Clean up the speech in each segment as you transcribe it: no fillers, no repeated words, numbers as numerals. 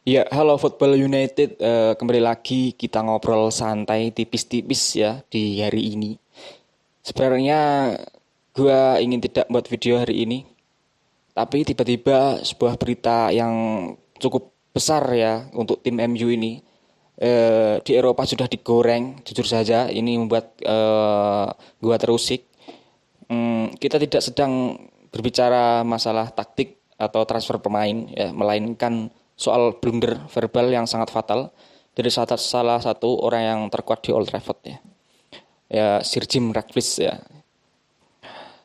Ya, halo Football United. Kembali lagi kita ngobrol santai tipis-tipis ya di hari ini. Sebenarnya gua ingin tidak buat video hari ini, tapi tiba-tiba sebuah berita yang cukup besar ya untuk tim MU ini di Eropa sudah digoreng. Jujur saja, ini membuat gua terusik. Kita tidak sedang berbicara masalah taktik atau transfer pemain ya, melainkan soal blunder verbal yang sangat fatal dari salah satu orang yang terkuat di Old Trafford ya. Ya, Sir Jim Ratcliffe ya.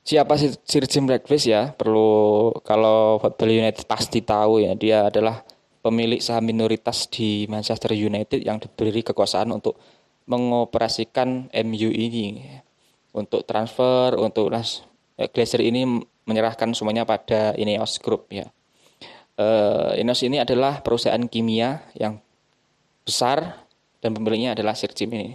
Siapa sih Sir Jim Ratcliffe ya? Perlu kalau Football United pasti tahu ya, dia adalah pemilik saham minoritas di Manchester United yang diberi kekuasaan untuk mengoperasikan MU ini untuk transfer, untuk Glazer ini menyerahkan semuanya pada Ineos Group ya. Ineos ini adalah perusahaan kimia yang besar dan pemiliknya adalah Sir Jim ini.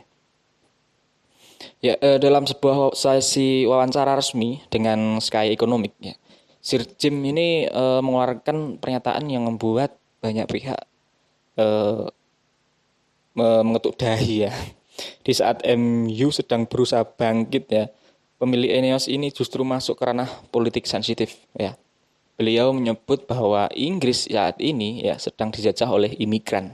Ya, dalam sebuah sesi wawancara resmi dengan Sky Economic ya, Sir Jim ini mengeluarkan pernyataan yang membuat banyak pihak eh, mengetuk dahi ya. Di saat MU sedang berusaha bangkit ya, pemilik Ineos ini justru masuk ke ranah politik sensitif ya. Beliau menyebut bahwa Inggris saat ini ya sedang dijajah oleh imigran.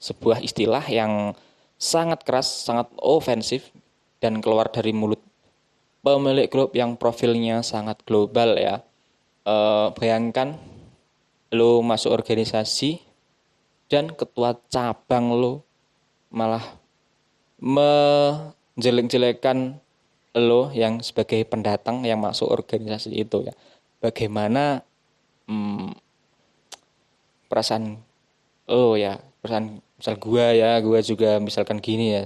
Sebuah istilah yang sangat keras, sangat ofensif dan keluar dari mulut pemilik klub yang profilnya sangat global ya. Bayangkan lo masuk organisasi dan ketua cabang lo malah menjelek-jelekan lo yang sebagai pendatang yang masuk organisasi itu ya. Bagaimana perasaan oh ya, perasaan misal gua juga misalkan gini ya.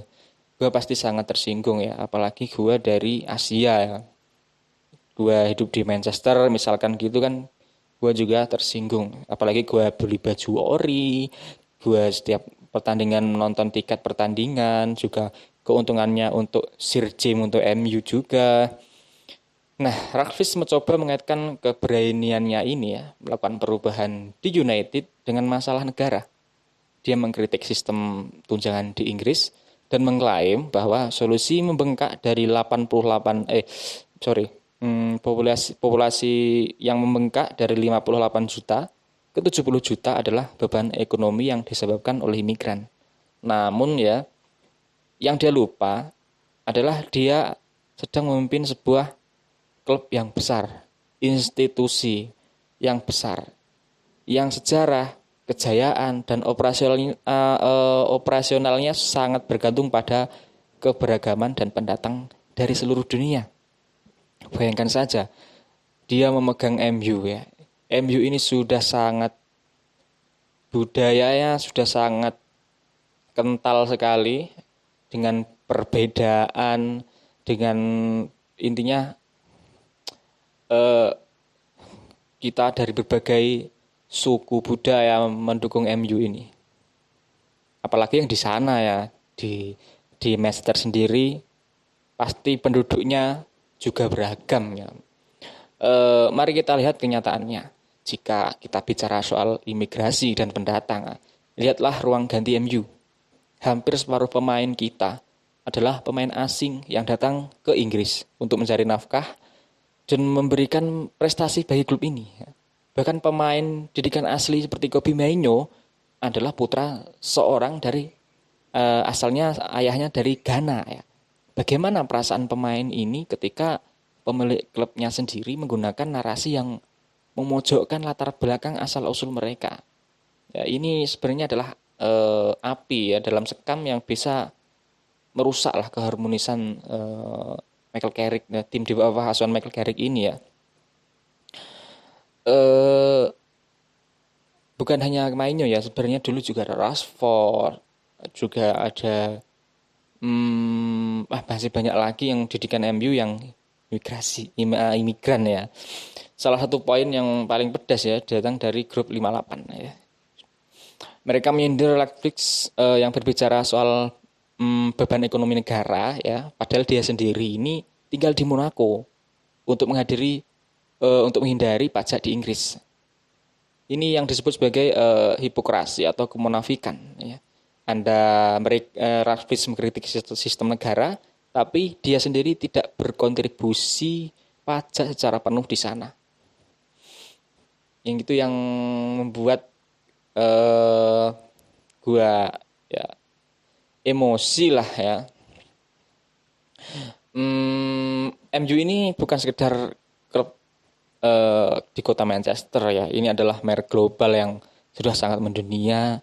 Gua pasti sangat tersinggung ya, apalagi gua dari Asia ya. Gua hidup di Manchester misalkan gitu kan, gua juga tersinggung. Apalagi gua beli baju ori, gua setiap pertandingan menonton tiket pertandingan juga keuntungannya untuk Sir Jim untuk MU juga. Nah, Rakvis mencoba mengaitkan keberaniannya ini ya, melakukan perubahan di United dengan masalah negara. Dia mengkritik sistem tunjangan di Inggris dan mengklaim bahwa solusi membengkak dari 88 populasi populasi yang membengkak dari 58 juta ke 70 juta adalah beban ekonomi yang disebabkan oleh imigran. Namun ya, yang dia lupa adalah dia sedang memimpin sebuah klub yang besar, institusi yang besar, yang sejarah, kejayaan dan operasionalnya sangat bergantung pada keberagaman dan pendatang dari seluruh dunia. Bayangkan saja, dia memegang MU ya. MU ini sudah sangat budayanya sudah sangat kental sekali dengan perbedaan, dengan intinya kita dari berbagai suku budaya mendukung MU ini. Apalagi yang di sana ya, di Manchester sendiri pasti penduduknya juga beragam ya. Mari kita lihat kenyataannya. Jika kita bicara soal imigrasi dan pendatang, lihatlah ruang ganti MU. Hampir separuh pemain kita adalah pemain asing yang datang ke Inggris untuk mencari nafkah dan memberikan prestasi bagi klub ini. Bahkan pemain didikan asli seperti Kobe Mainoo adalah putra seorang dari asalnya ayahnya dari Ghana ya. Bagaimana perasaan pemain ini ketika pemilik klubnya sendiri menggunakan narasi yang memojokkan latar belakang asal usul mereka. Ya, ini sebenarnya adalah api ya dalam sekam yang bisa merusaklah keharmonisan Michael Carrick, ya, tim di bawah asuhan Michael Carrick ini ya. Eh bukan hanya Mainyo ya, sebenarnya dulu juga ada Rashford, juga ada masih banyak lagi yang didikan MU yang imigran ya. Salah satu poin yang paling pedas ya datang dari grup 58 ya. Mereka menyindir Netflix yang berbicara soal beban ekonomi negara ya, padahal dia sendiri ini tinggal di Monaco untuk menghadiri untuk menghindari pajak di Inggris. Ini yang disebut sebagai hipokrasi atau kemunafikan. Ya. Rafis mengkritik sistem negara, tapi dia sendiri tidak berkontribusi pajak secara penuh di sana. Yang itu yang membuat gua ya emosi lah ya. MU ini bukan sekedar klub di kota Manchester ya. Ini adalah merek global yang sudah sangat mendunia.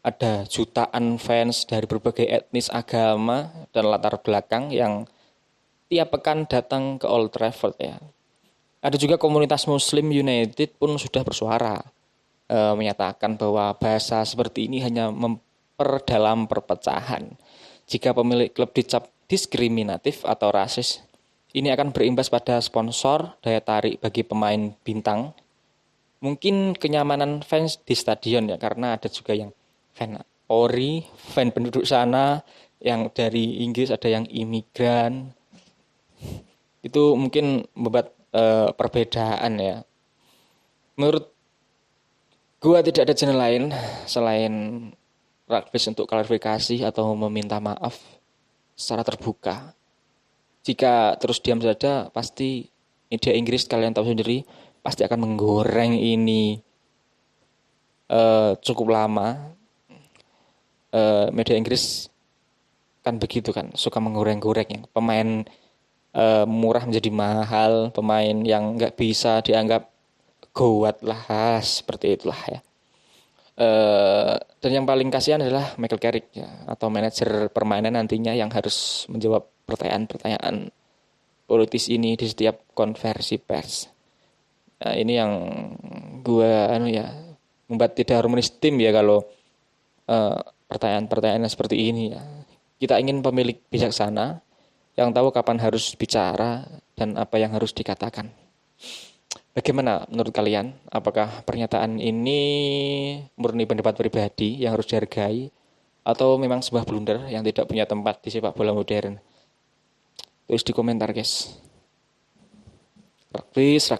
Ada jutaan fans dari berbagai etnis, agama, dan latar belakang yang tiap pekan datang ke Old Trafford ya. Ada juga komunitas Muslim United pun sudah bersuara menyatakan bahwa bahasa seperti ini hanya memperdalam perpecahan. Jika pemilik klub dicap diskriminatif atau rasis, ini akan berimbas pada sponsor, daya tarik bagi pemain bintang, mungkin kenyamanan fans di stadion ya, karena ada juga yang fan Ori, fan penduduk sana, yang dari Inggris, ada yang imigran. Itu mungkin membuat perbedaan ya. Menurut gua tidak ada jalan lain selain Rugby untuk klarifikasi atau meminta maaf secara terbuka. Jika terus diam saja, pasti media Inggris, kalian tahu sendiri, pasti akan menggoreng ini cukup lama. Media Inggris kan begitu kan, suka menggoreng-goreng yang pemain murah menjadi mahal, pemain yang nggak bisa dianggap gawat lah, seperti itulah ya. Dan yang paling kasihan adalah Michael Carrick ya, atau manajer permainan nantinya yang harus menjawab pertanyaan-pertanyaan politis ini di setiap konversi pers. Nah, ini yang gua membuat tidak harmonis tim ya kalau pertanyaan-pertanyaan seperti ini ya. Kita ingin pemilik bijaksana yang tahu kapan harus bicara dan apa yang harus dikatakan. Bagaimana menurut kalian? Apakah pernyataan ini murni pendapat pribadi yang harus dihargai atau memang sebuah blunder yang tidak punya tempat di sepak bola modern? Tulis di komentar guys. Rakvis.